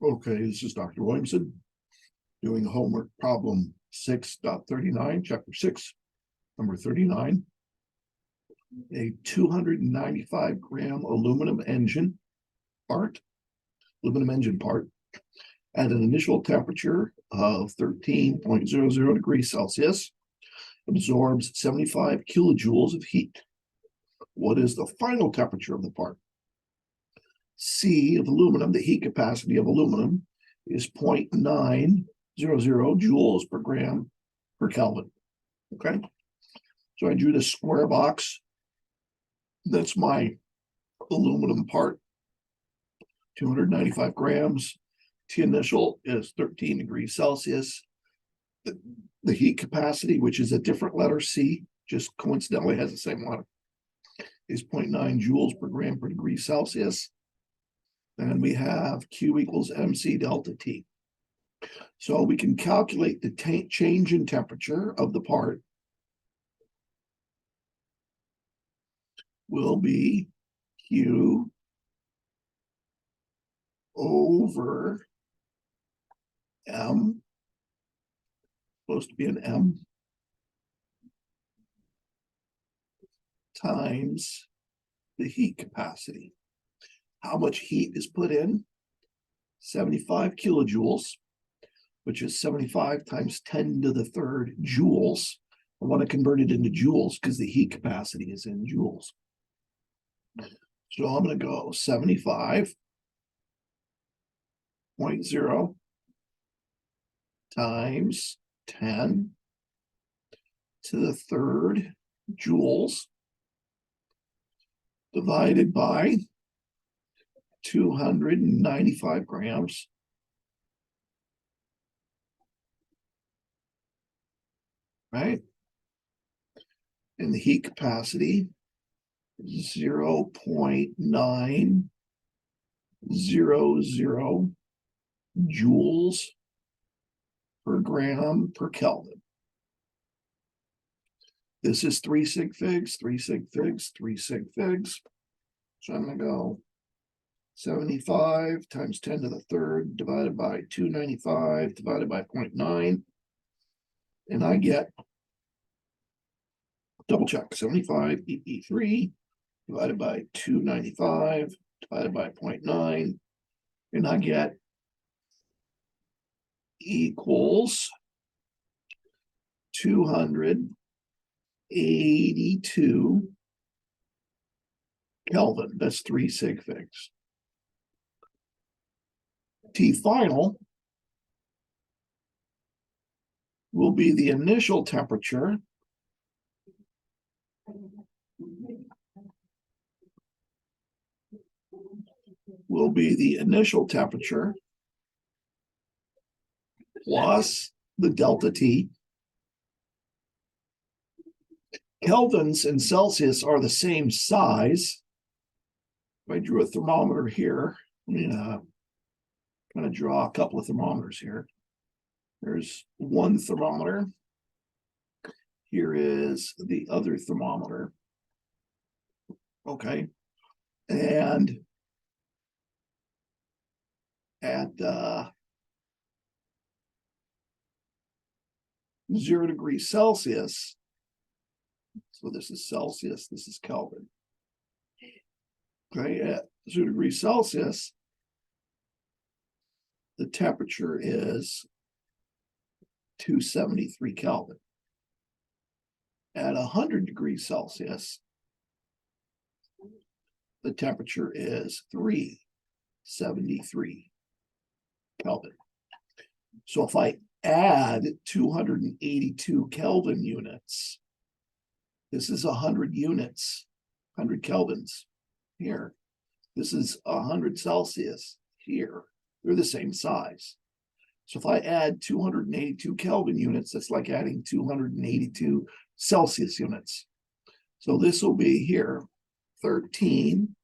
Okay, this is Dr. Williamson doing homework problem 6.39, chapter 6, number 39. A 295 gram aluminum engine part at an initial temperature of 13.00 degrees Celsius absorbs 75 kilojoules of heat. What is the final temperature of the part? C of aluminum, the heat capacity of aluminum, is 0.900 joules per gram per Kelvin. Okay, so I drew this square box. That's my aluminum part, 295 grams. T initial is 13 degrees Celsius. The heat capacity, which is a different letter C, just coincidentally has the same letter, is 0.9 joules per gram per degree Celsius. And we have Q equals MC delta T. So we can calculate the change in temperature of the part will be Q over M, supposed to be an M, times the heat capacity. How much heat is put in? 75 kilojoules, which is 75 times 10 to the third joules. I want to convert it into joules because the heat capacity is in joules. So I'm going to go 75.0 times 10 to the third joules divided by 295 grams. Right? And the heat capacity is 0.900 joules per gram per Kelvin. This is 3 sig figs, 3 sig figs, 3 sig figs. So I'm going to go 75 times 10 to the third divided by 295 divided by 0.9. And I get, double check, 75 E3 divided by 295 divided by 0.9. And I get equals 282 Kelvin. That's 3 sig figs. T final will be the initial temperature plus the delta T. Kelvins and Celsius are the same size. If I drew a thermometer here, I'm going to draw a couple of thermometers here. There's one thermometer. Here is the other thermometer. Okay. And at 0 degrees Celsius, so this is Celsius, this is Kelvin. Okay, at 0 degrees Celsius, the temperature is 273 Kelvin. At 100 degrees Celsius, the temperature is 373 Kelvin. So if I add 282 Kelvin units, this is 100 units, 100 Kelvins here. This is 100 Celsius here. They're the same size. So if I add 282 Kelvin units, that's like adding 282 Celsius units. So this will be here, 13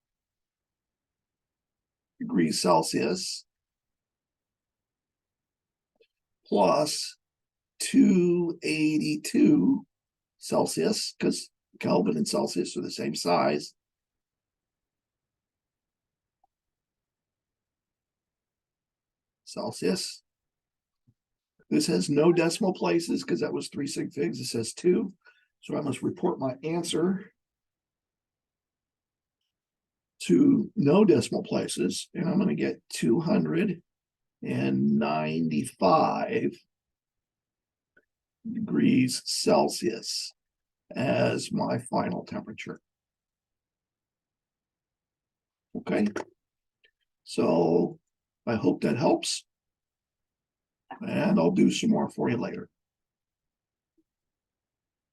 degrees Celsius plus 282 Celsius, because Kelvin and Celsius are the same size, Celsius. This has no decimal places because that was 3 sig figs. It says 2. So I must report my answer to no decimal places. And I'm going to get 295 degrees Celsius as my final temperature. Okay. So I hope that helps. And I'll do some more for you later.